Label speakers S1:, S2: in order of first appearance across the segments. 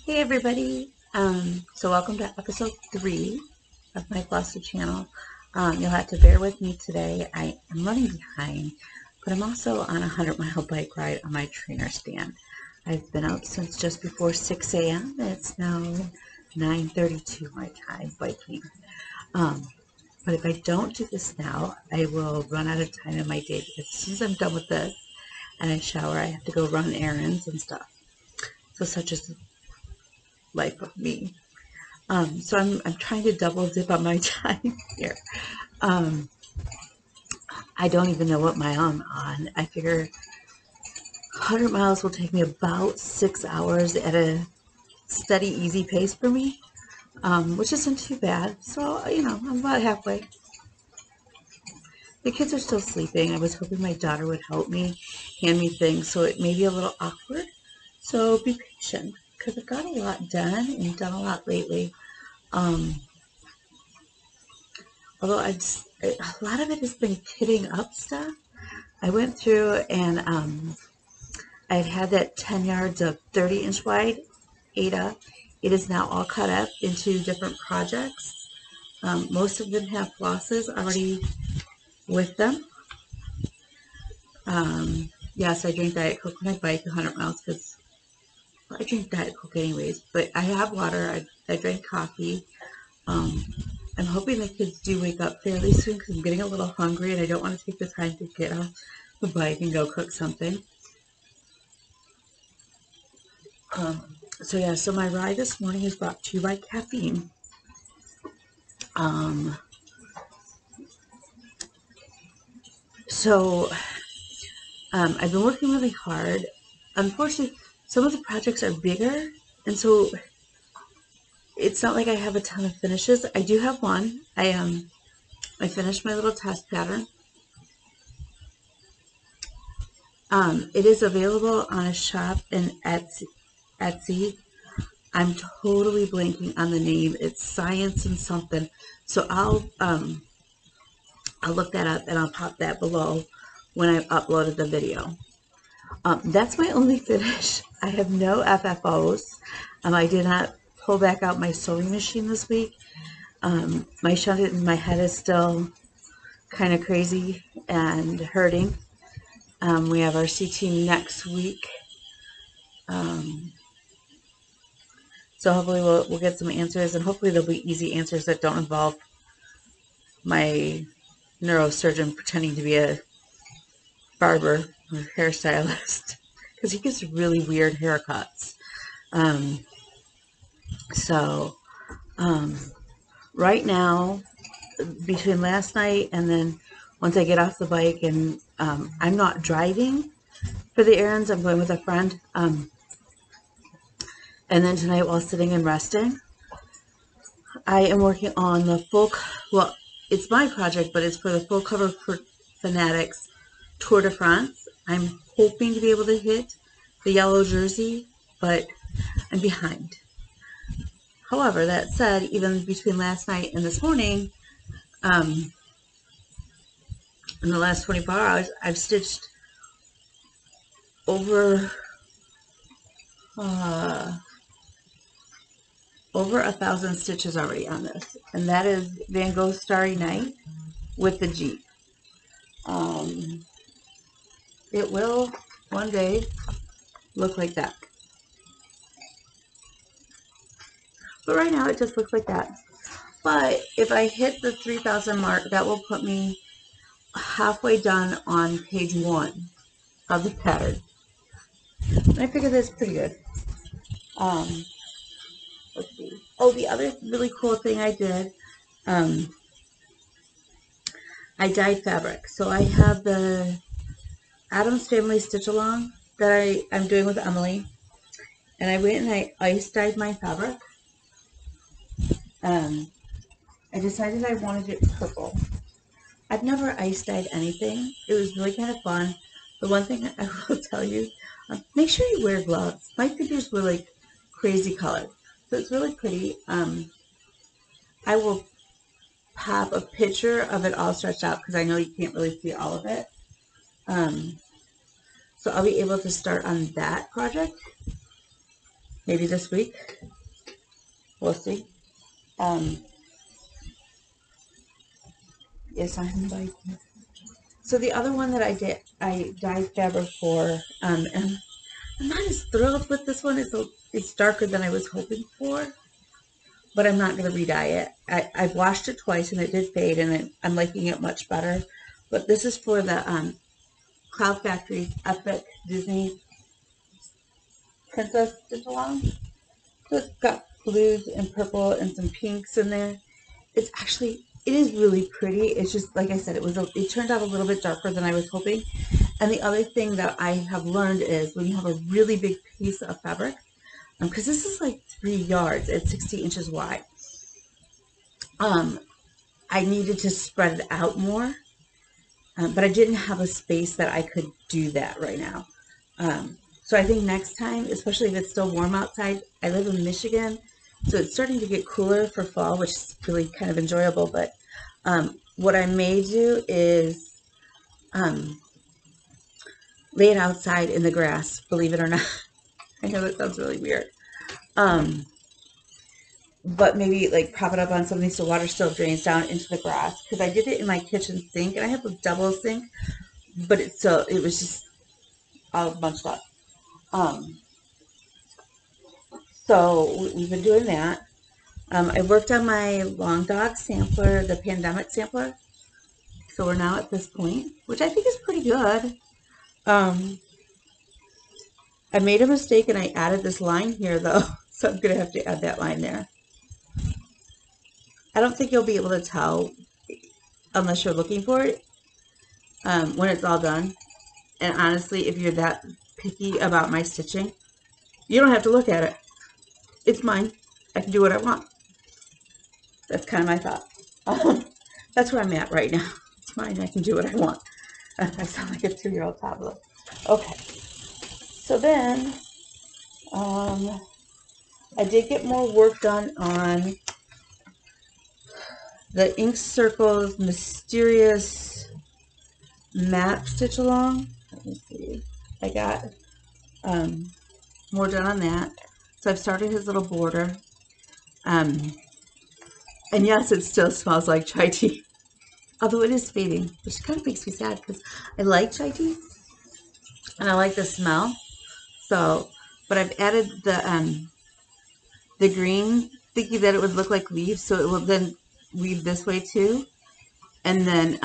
S1: Hey everybody! So welcome to episode 3 of my Flosstube channel. You'll have to bear with me today. I am running behind, but I'm also on a 100-mile bike ride on my trainer stand. I've been out since just before 6 a.m. It's now 9:32 my time biking. But if I don't do this now, I will run out of time in my day because as soon as I'm done with this and I shower, I have to go run errands and stuff. So such is the life of me. So I'm trying to double dip on my time here. Um, I don't even know what mile I'm on. I figure 100 miles will take me about 6 hours at a steady, easy pace for me, which isn't too bad. So, I'm about halfway. The kids are still sleeping. I was hoping my daughter would help me, hand me things, so it may be a little awkward. So be patient, because I've got a lot done and done a lot lately. Although a lot of it has been kitting up stuff. I went through and I'd had that 10 yards of 30-inch wide Ada. It is now all cut up into different projects. Most of them have flosses already with them. Yes, I drink Diet Coke when I bike 100 miles because I drink Diet Coke anyways. But I have water. I drink coffee. I'm hoping the kids do wake up fairly soon because I'm getting a little hungry and I don't want to take the time to get off the bike and go cook something. So my ride this morning is brought to you by caffeine. I've been working really hard. Unfortunately, some of the projects are bigger, and so it's not like I have a ton of finishes. I do have one. I finished my little test pattern. It is available on a shop in Etsy. I'm totally blanking on the name. It's Science and something. So I'll look that up and I'll pop that below when I've uploaded the video. That's my only finish. I have no FFOs. I did not pull back out my sewing machine this week. My shunt in my head is still kind of crazy and hurting. We have our CT next week. So hopefully we'll get some answers, and hopefully they'll be easy answers that don't involve my neurosurgeon pretending to be a barber or hairstylist because he gives really weird haircuts. Right now, between last night and then once I get off the bike and I'm not driving for the errands, I'm going with a friend. And then tonight while sitting and resting, I am working on the well, it's my project, but it's for the full cover for Fanatics Tour de France. I'm hoping to be able to hit the yellow jersey, but I'm behind. However, that said, even between last night and this morning, in the last 24 hours, I've stitched over 1,000 stitches already on this, and that is Van Gogh Starry Night with the Jeep. It will one day look like that, but right now it just looks like that. But if I hit the 3,000 mark, that will put me halfway done on page 1 of the pattern. I figure that's pretty good. Let's see. Oh, the other really cool thing I did, I dyed fabric. So I have the Addams Family Stitch Along that I'm doing with Emily. And I went and I ice dyed my fabric. I decided I wanted it purple. I've never ice dyed anything. It was really kind of fun. The one thing I will tell you, make sure you wear gloves. My fingers were like crazy colored. So it's really pretty. I will pop a picture of it all stretched out because I know you can't really see all of it. So I'll be able to start on that project. maybe this week. We'll see. Yes, I'm biting. So the other one that I dyed fabric for, and I'm not as thrilled with this one. It's darker than I was hoping for, but I'm not going to re-dye it. I've washed it twice and it did fade, and I'm liking it much better. But this is for the Cloud Factory's Epic Disney Princess Stitch Along. So it's got blues and purple and some pinks in there. It is really pretty. It's just, like I said, it turned out a little bit darker than I was hoping. And the other thing that I have learned is when you have a really big piece of fabric, because this is like 3 yards at 60 inches wide, I needed to spread it out more, but I didn't have a space that I could do that right now. So I think next time, especially if it's still warm outside, I live in Michigan, so it's starting to get cooler for fall, which is really kind of enjoyable. But what I may do is lay it outside in the grass, believe it or not. I know that sounds really weird. But maybe like prop it up on something so water still drains down into the grass. Because I did it in my kitchen sink, and I have a double sink, but it was just all bunched up. So we've been doing that. I worked on my long dog sampler, the pandemic sampler. So we're now at this point, which I think is pretty good. I made a mistake and I added this line here though, so I'm gonna have to add that line there. I don't think you'll be able to tell unless you're looking for it when it's all done. And honestly, if you're that picky about my stitching, you don't have to look at it. It's mine. I can do what I want. That's kind of my thought. That's where I'm at right now. It's mine. I can do what I want. I sound like a 2-year-old toddler. Okay. So then, I did get more work done on the Ink Circles Mysterious Map Stitch Along. Let me see. I got more done on that. So I've started his little border. And yes, it still smells like chai tea. Although it is fading, which kind of makes me sad because I like chai tea. And I like the smell. So, but I've added the green, thinking that it would look like leaves, so it will then weave this way too. And then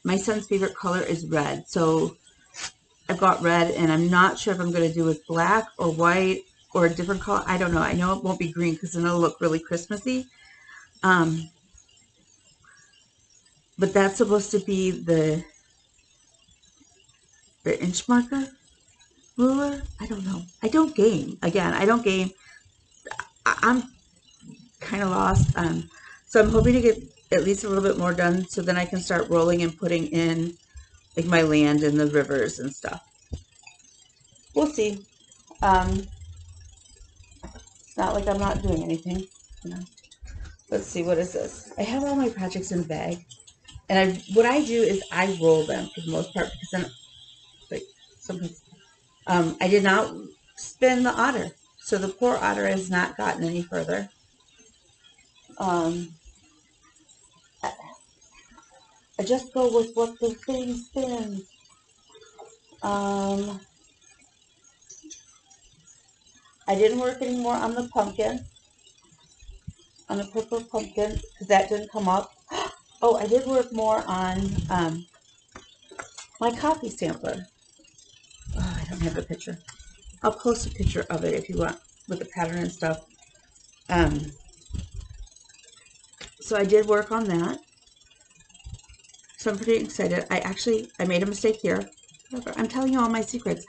S1: my son's favorite color is red, so I've got red, and I'm not sure if I'm going to do with black or white or a different color. I don't know. I know it won't be green because then it'll look really Christmassy. But that's supposed to be the inch marker ruler. I don't know. I don't game. Again, I don't game. I'm kind of lost. So I'm hoping to get at least a little bit more done so then I can start rolling and putting in like my land and the rivers and stuff. We'll see. It's not like I'm not doing anything, you know. Let's see, what is this? I have all my projects in a bag, and what I do is I roll them for the most part because then, like, sometimes I did not spin the otter, so the poor otter has not gotten any further. I just go with what the thing spins. I didn't work anymore on the pumpkin, on the purple pumpkin, because that didn't come up. Oh, I did work more on my coffee sampler. Oh, I don't have a picture. I'll post a picture of it if you want, with the pattern and stuff. So I did work on that. So I'm pretty excited. I made a mistake here. I'm telling you all my secrets.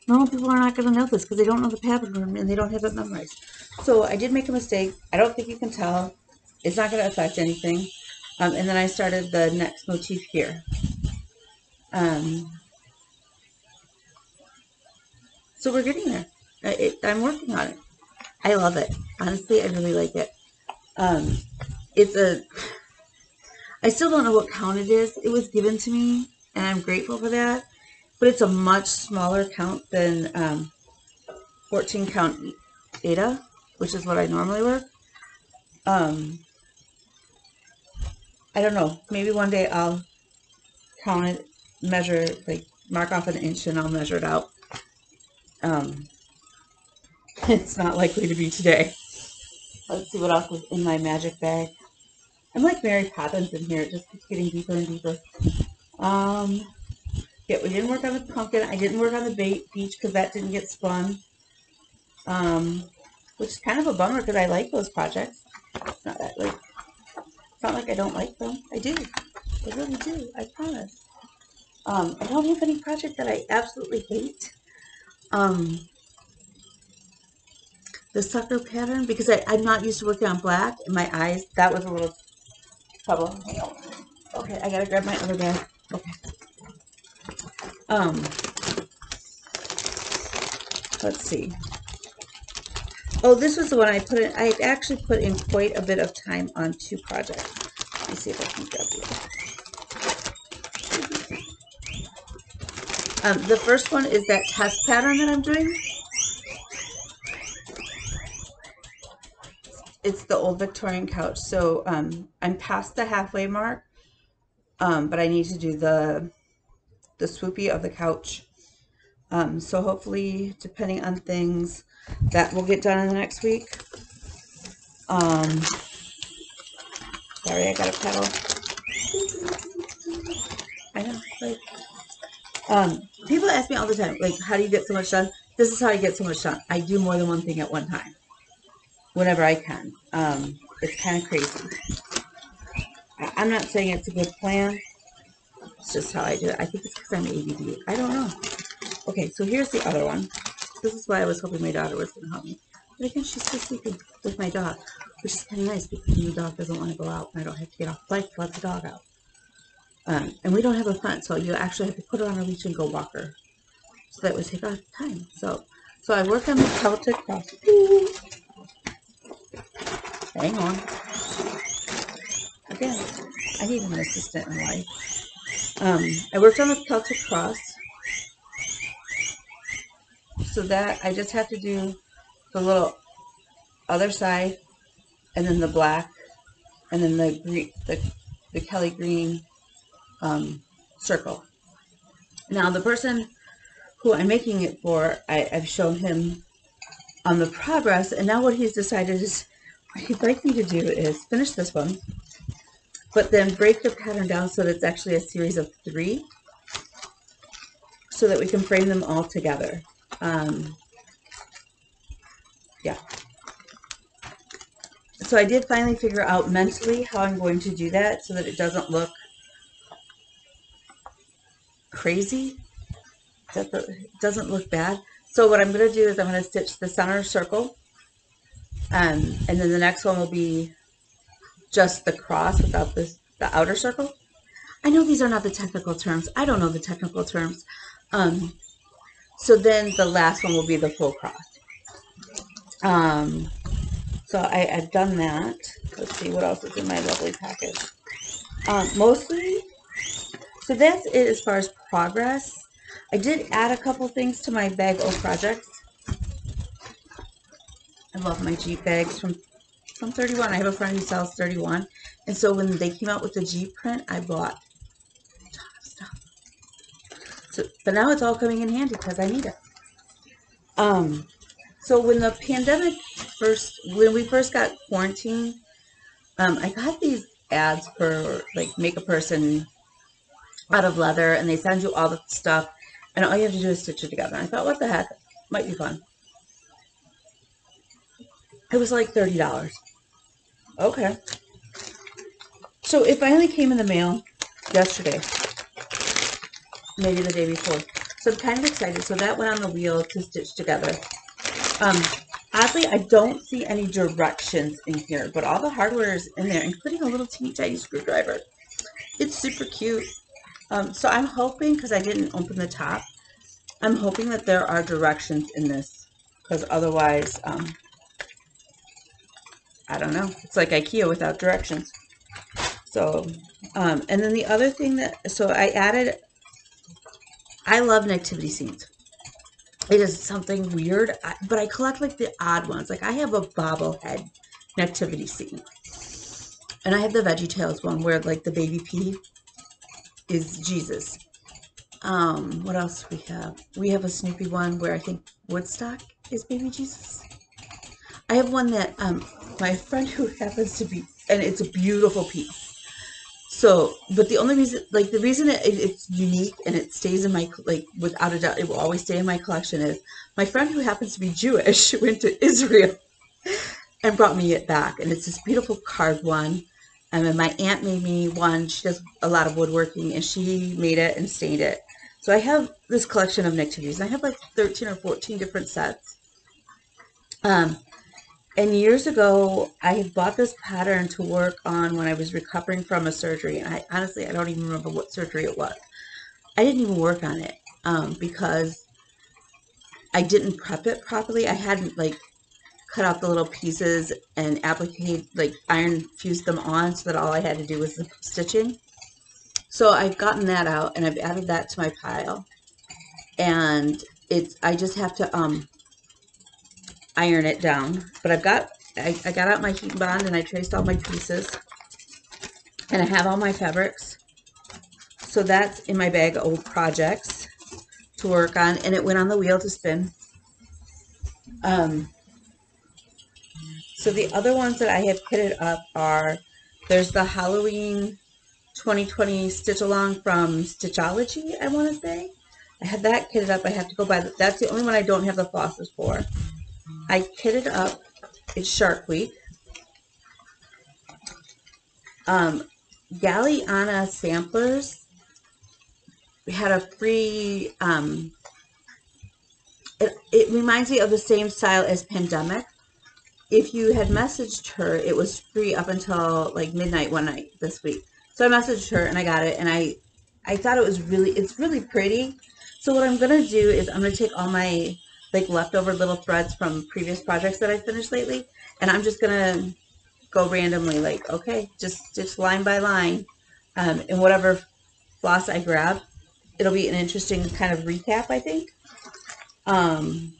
S1: Normal people are not going to know this because they don't know the pattern and they don't have it memorized. So I did make a mistake. I don't think you can tell. It's not going to affect anything. And then I started the next motif here. So we're getting there. I'm working on it. I love it. Honestly, I really like it. I still don't know what count it is. It was given to me, and I'm grateful for that. But it's a much smaller count than 14 count Ada, which is what I normally work. I don't know, maybe one day I'll count it, measure, like mark off an inch and I'll measure it out. It's not likely to be today. Let's see what else is in my magic bag. I'm like Mary Poppins in here. It just keeps getting deeper and deeper. Yeah, we didn't work on the pumpkin. I didn't work on the beach because that didn't get spun. Which is kind of a bummer because I like those projects. It's not that like, it's not like I don't like them. I do. I really do. I promise. I don't have any project that I absolutely hate. The sucker pattern, because I'm not used to working on black, and my eyes, that was a little trouble. Okay, I gotta grab my other bag. Okay. Let's see. Oh, this was the one I put in. I actually put in quite a bit of time on 2 projects. Let me see if I can grab it. The first one is that test pattern that I'm doing. It's the old Victorian couch. So I'm past the halfway mark, but I need to do the swoopy of the couch. So hopefully, depending on things, that will get done in the next week. Sorry, I got a pedal. I know, like, people ask me all the time, like, how do you get so much done? This is how I get so much done. I do more than one thing at one time, whenever I can. It's kind of crazy. I'm not saying it's a good plan. It's just how I do it. I think it's because I'm ADD. I don't know. Okay, so here's the other one. This is why I was hoping my daughter was going to help me. But again, she's still sleeping with my dog, which is kind of nice because the dog doesn't want to go out. And I don't have to get off the bike to let the dog out. And we don't have a fence, so you actually have to put her on a leash and go walk her. So that would take our time. So I work on the Celtic cross. Hang on. Again, I need an assistant in life. I worked on the Celtic cross. So that I just have to do the little other side, and then the black, and then the green, the Kelly green circle. Now the person who I'm making it for, I've shown him on the progress, and now what he's decided is what he'd like me to do is finish this one, but then break the pattern down so that it's actually a series of 3, so that we can frame them all together. Yeah. So I did finally figure out mentally how I'm going to do that so that it doesn't look crazy, that it doesn't look bad. So what I'm going to do is I'm going to stitch the center circle, and then the next one will be just the cross without the outer circle. I know these are not the technical terms. I don't know the technical terms. So then the last one will be the full cross. So I've done that. Let's see what else is in my lovely package. Mostly, so that's it as far as progress. I did add a couple things to my bag of projects. I love my Jeep bags from 31. I have a friend who sells 31. And so when they came out with the Jeep print, I bought a ton of stuff. So, but now it's all coming in handy because I need it. So when the pandemic when we first got quarantined, I got these ads for like make a person out of leather, and they send you all the stuff, and all you have to do is stitch it together. And I thought, what the heck, might be fun. It was like $30. Okay. So it finally came in the mail yesterday, maybe the day before. So I'm kind of excited. So that went on the wheel to stitch together. Oddly, I don't see any directions in here, but all the hardware is in there, including a little teeny tiny screwdriver. It's super cute. So I'm hoping, because I didn't open the top, I'm hoping that there are directions in this, because otherwise, I don't know. It's like IKEA without directions. So, and then the other thing that, so I added, I love nativity scenes. It is something weird, but I collect like the odd ones. Like I have a bobblehead nativity scene, and I have the VeggieTales one where like the baby P is Jesus. What else do we have? We have a Snoopy one where I think Woodstock is baby Jesus. I have one that my friend who happens to be, and it's a beautiful piece. So, but the only reason, like the reason it's unique and it stays in my, like without a doubt, it will always stay in my collection is my friend who happens to be Jewish went to Israel and brought me it back. And it's this beautiful carved one. And then my aunt made me one. She does a lot of woodworking and she made it and stained it. So I have this collection of nativities. I have like 13 or 14 different sets. And years ago, I had bought this pattern to work on when I was recovering from a surgery. And I honestly, I don't even remember what surgery it was. I didn't even work on it because I didn't prep it properly. I hadn't like cut out the little pieces and applique, like iron fused them on so that all I had to do was the stitching. So I've gotten that out and I've added that to my pile. And I just have to iron it down. But I got out my heat and bond and I traced all my pieces. And I have all my fabrics. So that's in my bag of old projects to work on. And it went on the wheel to spin. So the other ones that I have kitted up are, there's the Halloween 2020 stitch along from Stitchology, I want to say. I have that kitted up. I have to go buy that's the only one I don't have the flosses for. I kitted up, it's Shark Week. Galliana Samplers, we had a free, it reminds me of the same style as Pandemic. If you had messaged her, it was free up until like midnight one night this week. So I messaged her and I got it, and I thought it was it's really pretty. So what I'm gonna do is I'm gonna take all my like leftover little threads from previous projects that I finished lately, and I'm just gonna go randomly, like, okay, just stitch line by line, and whatever floss I grab, it'll be an interesting kind of recap, I think. And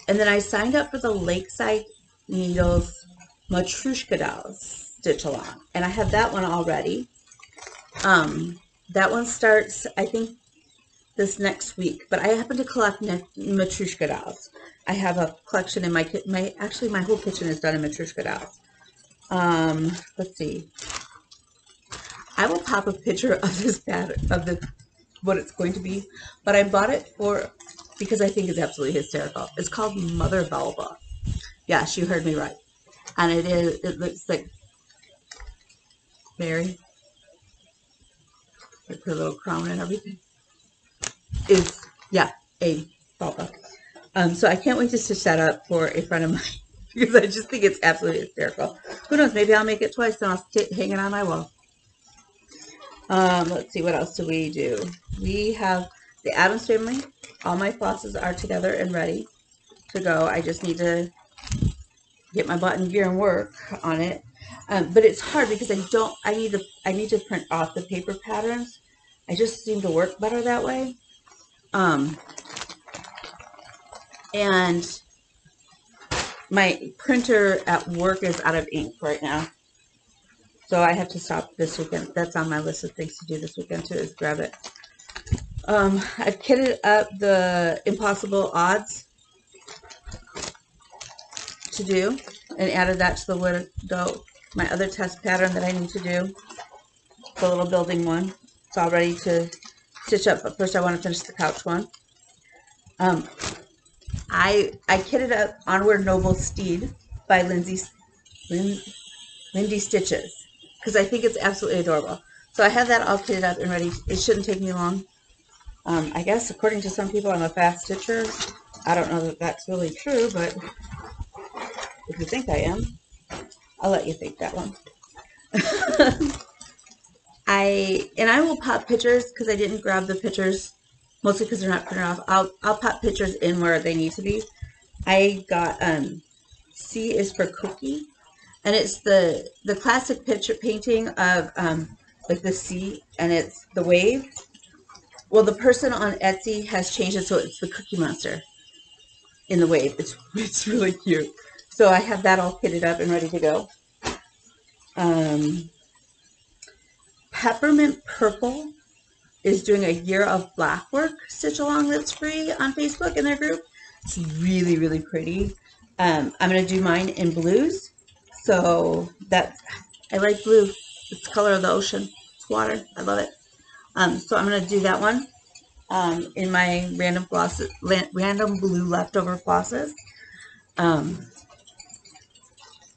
S1: then I signed up for the Lakeside Needles Matrushka Dolls stitch along, and I have that one already. That one starts, I think, this next week, but I happen to collect Matrushka dolls. I have a collection in actually my whole kitchen is done in Matrushka dolls. Let's see. I will pop a picture of this pattern, of what it's going to be, but I bought it because I think it's absolutely hysterical. It's called Mother Vulva. Yes, you heard me right. And it looks like Mary. With her little crown and everything. Yeah, a vulva. So I can't wait to stitch that up for a friend of mine because I just think it's absolutely hysterical. Who knows, maybe I'll make it twice and I'll hang it on my wall. Let's see, what else do we do? We have the Addams Family. All my flosses are together and ready to go. I just need to get my butt in gear and work on it. But it's hard because I need to print off the paper patterns. I just seem to work better that way. And my printer at work is out of ink right now. So I have to stop this weekend. That's on my list of things to do this weekend too, is grab it. I've kitted up the Impossible Odds to do and added that to the window. My other test pattern that I need to do, the little building one. It's all ready to stitch up, but first I want to finish the couch one. I kitted up Onward Noble Steed by Lindy Stitches because I think it's absolutely adorable. So I have that all kitted up and ready. It shouldn't take me long. I guess according to some people I'm a fast stitcher. I don't know that that's really true, but if you think I am, I'll let you think that one. I will pop pictures because I didn't grab the pictures, mostly because they're not printed off. I'll pop pictures in where they need to be. I got C is for Cookie, and it's the classic picture painting of like the sea, and it's the wave. Well, the person on Etsy has changed it so it's the Cookie Monster. in the wave. It's really cute. So I have that all kitted up and ready to go. Peppermint Purple is doing a year of black work stitch along that's free on Facebook in their group. It's really, really pretty. I'm going to do mine in blues. So I like blue. It's the color of the ocean. It's water. I love it. So I'm going to do that one in my random blue leftover flosses.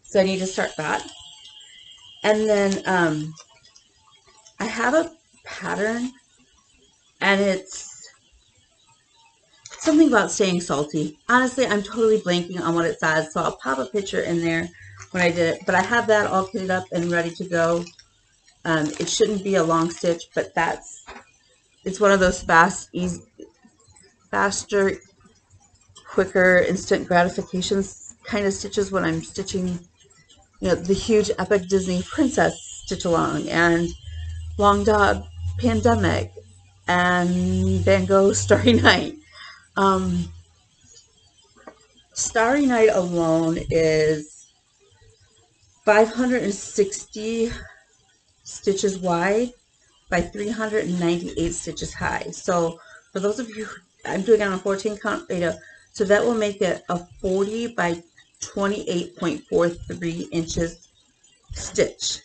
S1: So I need to start that. And then I have a pattern, and it's something about staying salty. Honestly, I'm totally blanking on what it says, so I'll pop a picture in there when I did it. But I have that all kitted up and ready to go. It shouldn't be a long stitch, but it's one of those faster, quicker, instant gratifications kind of stitches when I'm stitching, the huge epic Disney princess stitch along, and Long Dog Pandemic, and Van Gogh Starry Night. Starry Night alone is 560 stitches wide by 398 stitches high. So for those of you, I'm doing it on a 14 count data, so that will make it a 40 by 28.43 inches stitch.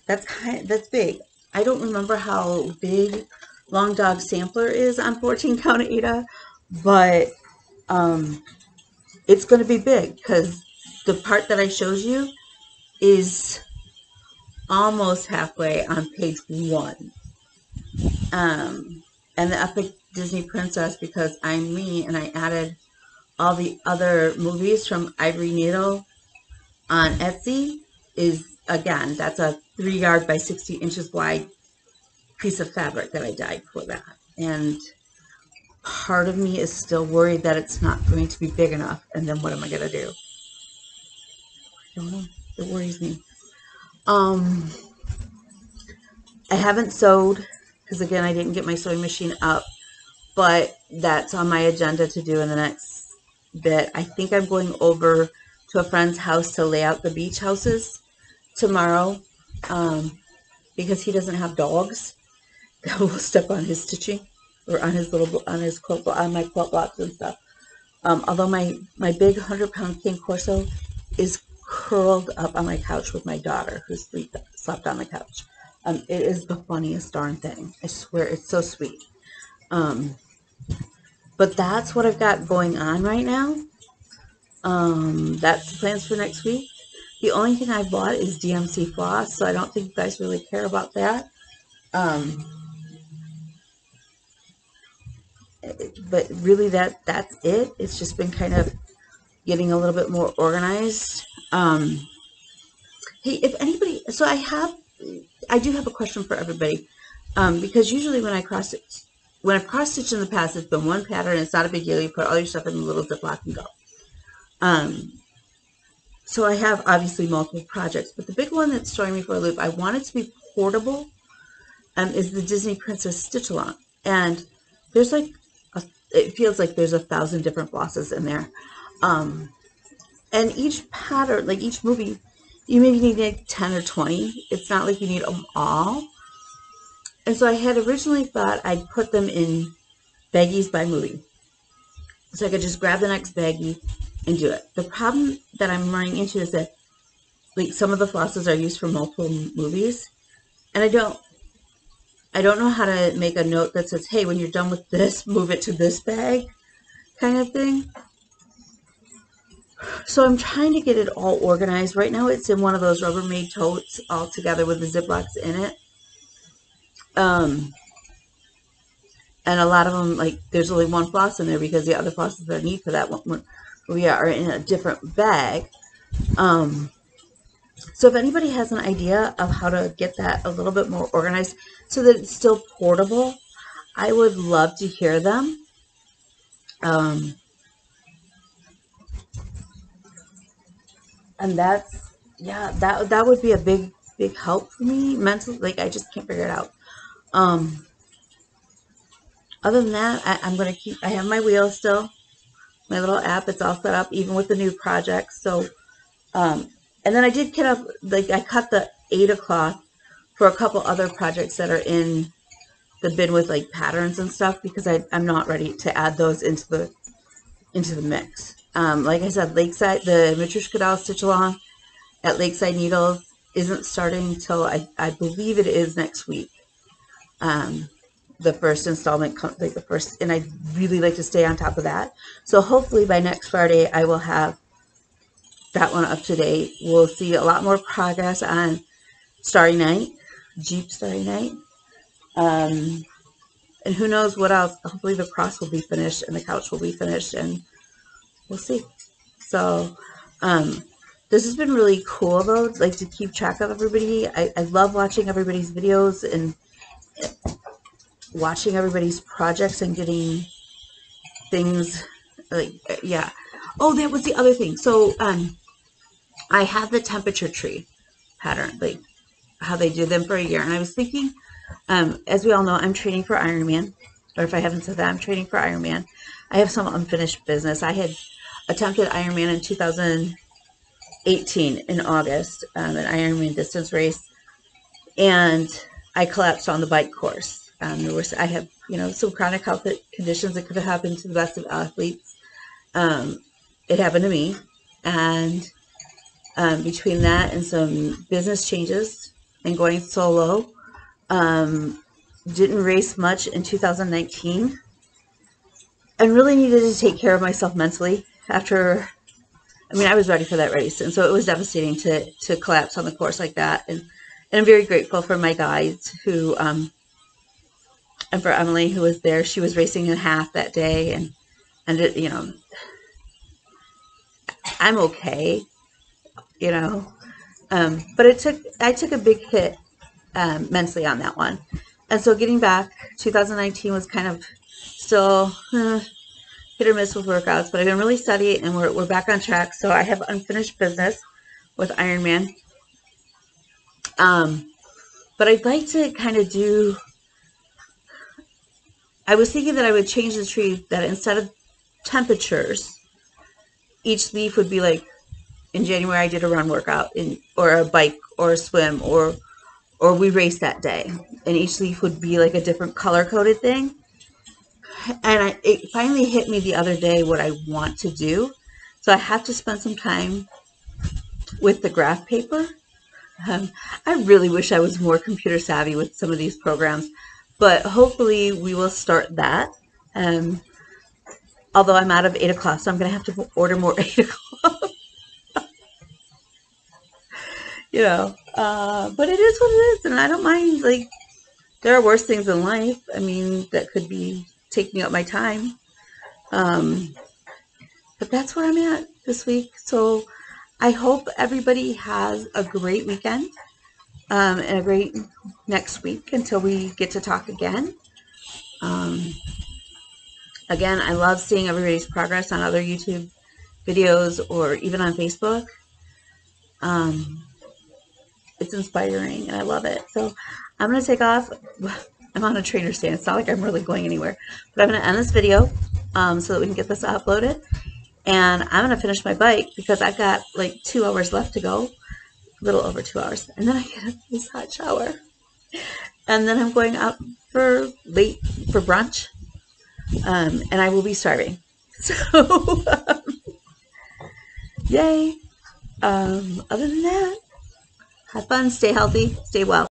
S1: That's big. I don't remember how big Long Dog Sampler is on 14 count Ada, but it's going to be big because the part that I showed you is almost halfway on page 1. And the Epic Disney Princess, because I'm me and I added all the other movies from Ivory Needle on Etsy, is, again, that's a 3 yard by 60 inches wide piece of fabric that I dyed for that. And part of me is still worried that it's not going to be big enough, and then what am I going to do? I don't know. It worries me. I haven't sewed because, again, I didn't get my sewing machine up, but that's on my agenda to do in the next bit. I think I'm going over to a friend's house to lay out the beach houses tomorrow, because he doesn't have dogs that will step on his stitching or on his quilt, on my quilt blocks and stuff. Although my big 100-pound King Corso is curled up on my couch with my daughter, who slept on the couch. It is the funniest darn thing. I swear, it's so sweet. But that's what I've got going on right now. That's the plans for next week. The only thing I bought is DMC floss, so I don't think you guys really care about that. But really, that's it. It's just been kind of getting a little bit more organized. Hey, if anybody, so I do have a question for everybody, because usually when I've cross-stitched in the past, it's been one pattern. It's not a big deal. You put all your stuff in a little Ziploc and go. So I have obviously multiple projects, but the big one that's throwing me for a loop, I want it to be portable, is the Disney Princess Stitch Along. And there's it feels like there's 1,000 different flosses in there. And each pattern, like each movie, you maybe need like 10 or 20. It's not like you need them all. And so I had originally thought I'd put them in baggies by movie, so I could just grab the next baggie and do it. The problem that I'm running into is that, like, some of the flosses are used for multiple movies, and I don't know how to make a note that says, hey, when you're done with this, move it to this bag, kind of thing. So I'm trying to get it all organized. Right now it's in one of those Rubbermaid totes all together with the Ziplocs in it. And a lot of them, like, there's only one floss in there because the other flosses that I need for that one we are in a different bag. So if anybody has an idea of how to get that a little bit more organized so that it's still portable, I would love to hear them. And that's, yeah, that would be a big help for me mentally. Like, I just can't figure it out. Other than that, I'm going to I have my wheel still. my little app. It's all set up, even with the new projects. So, and then I did cut up, like I cut the 8 o'clock for a couple other projects that are in the bin with like patterns and stuff, because I'm not ready to add those into the mix. Like I said, Lakeside, the Matryoshka doll stitch along at Lakeside Needles isn't starting till I believe it is next week. The first installment, like the first, and I'd really like to stay on top of that. So hopefully by next Friday, I will have that one up to date. We'll see a lot more progress on Starry Night, Jeep Starry Night. And who knows what else. Hopefully the cross will be finished and the couch will be finished, and we'll see. So, this has been really cool though, like to keep track of everybody. I love watching everybody's videos and watching everybody's projects and getting things like, yeah. Oh, that was the other thing. So, I have the temperature tree pattern, like how they do them for a year. And I was thinking, as we all know, I'm training for Ironman, or if I haven't said that, I'm training for Ironman. I have some unfinished business. I had attempted Ironman in 2018 in August, an Ironman distance race, and I collapsed on the bike course. I have, some chronic health conditions that could have happened to the best of athletes. It happened to me, and between that and some business changes and going solo, didn't race much in 2019, and really needed to take care of myself mentally after. I was ready for that race, and so it was devastating to collapse on the course like that. And I'm very grateful for my guides who, and for Emily who was there. She was racing in half that day, and it, I'm okay, but I took a big hit mentally on that one. And so getting back, 2019 was kind of still hit or miss with workouts, but I've been really steady, and we're back on track. So I have unfinished business with Ironman. But I'd like to kind of do, I was thinking that I would change the tree, that instead of temperatures, each leaf would be like, in January I did a run workout, or a bike or a swim, or we raced that day, and each leaf would be like a different color coded thing. And it finally hit me the other day what I want to do. So I have to spend some time with the graph paper. I really wish I was more computer savvy with some of these programs, but hopefully we will start that. Although I'm out of 8 o'clock, so I'm going to have to order more 8 o'clock. But it is what it is, and I don't mind. Like, there are worse things in life, that could be taking up my time. But that's where I'm at this week. So I hope everybody has a great weekend, and a great next week until we get to talk again. Again, I love seeing everybody's progress on other YouTube videos or even on Facebook. It's inspiring, and I love it. So I'm going to take off. I'm on a trainer stand. It's not like I'm really going anywhere. But I'm going to end this video so that we can get this uploaded. And I'm going to finish my bike because I've got like 2 hours left to go. A little over 2 hours. And then I get a nice hot shower. And then I'm going out for brunch. And I will be starving. So, yay. Other than that, have fun, stay healthy, stay well.